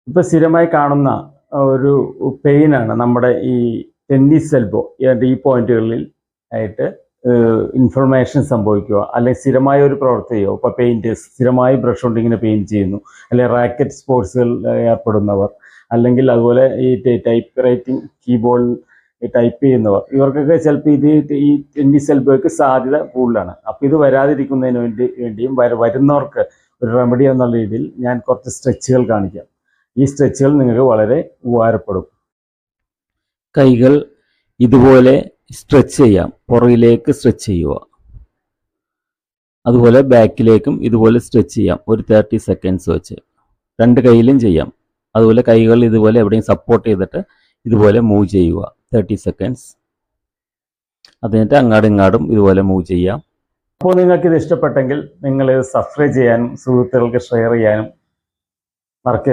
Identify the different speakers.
Speaker 1: ഇപ്പോൾ സ്ഥിരമായി കാണുന്ന ഒരു പെയിനാണ് നമ്മുടെ ഈ ടെന്നീസ് എൽബോ. ഈ പോയിന്റുകളിൽ ആയിട്ട് ഇൻഫ്ലമേഷൻ സംഭവിക്കുക, അല്ലെങ്കിൽ സ്ഥിരമായ ഒരു പ്രവൃത്തിയോ, ഇപ്പോൾ പെയിൻറ്റേഴ്സ് സ്ഥിരമായി ബ്രഷ് കൊണ്ട് ഇങ്ങനെ പെയിൻറ്റ് ചെയ്യുന്നു, അല്ലെങ്കിൽ റാക്കറ്റ് സ്പോർട്സുകൾ ഏർപ്പെടുന്നവർ, അല്ലെങ്കിൽ അതുപോലെ ഈ ടൈപ്പ് റൈറ്റിംഗ് കീബോർഡിൽ ടൈപ്പ് ചെയ്യുന്നവർ, ഇവർക്കൊക്കെ ചിലപ്പോൾ ഈ ടെന്നീസ് എൽബോയ്ക്ക് സാധ്യത കൂടുതലാണ്. അപ്പോൾ ഇത് വരാതിരിക്കുന്നതിന് വേണ്ടിയും വരുന്നവർക്ക് ഒരു റെമഡി എന്നുള്ള രീതിയിൽ ഞാൻ കുറച്ച് സ്ട്രെച്ചുകൾ കാണിക്കാം. ഈ സ്ട്രെച്ചുകൾ നിങ്ങൾക്ക് വളരെ ഉപകാരപ്പെടും. കൈകൾ ഇതുപോലെ സ്ട്രെച്ച് ചെയ്യാം, പുറകിലേക്ക് സ്ട്രെച്ച് ചെയ്യുക. അതുപോലെ ബാക്കിലേക്കും ഇതുപോലെ സ്ട്രെച്ച് ചെയ്യാം, ഒരു 30 സെക്കൻഡ്സ് വെച്ച്. രണ്ട് കൈയിലും ചെയ്യാം. അതുപോലെ കൈകൾ ഇതുപോലെ എവിടെയും സപ്പോർട്ട് ചെയ്തിട്ട് ഇതുപോലെ മൂവ് ചെയ്യുക 30 സെക്കൻഡ്സ്. അതിനിട്ട് അങ്ങാടും ഇങ്ങാടും ഇതുപോലെ മൂവ് ചെയ്യാം. അപ്പോൾ നിങ്ങൾക്കിത് ഇഷ്ടപ്പെട്ടെങ്കിൽ നിങ്ങൾ സബ്സ്ക്രൈബ് ചെയ്യാനും സുഹൃത്തുക്കൾക്ക് ഷെയർ ചെയ്യാനും മറക്കരുത്.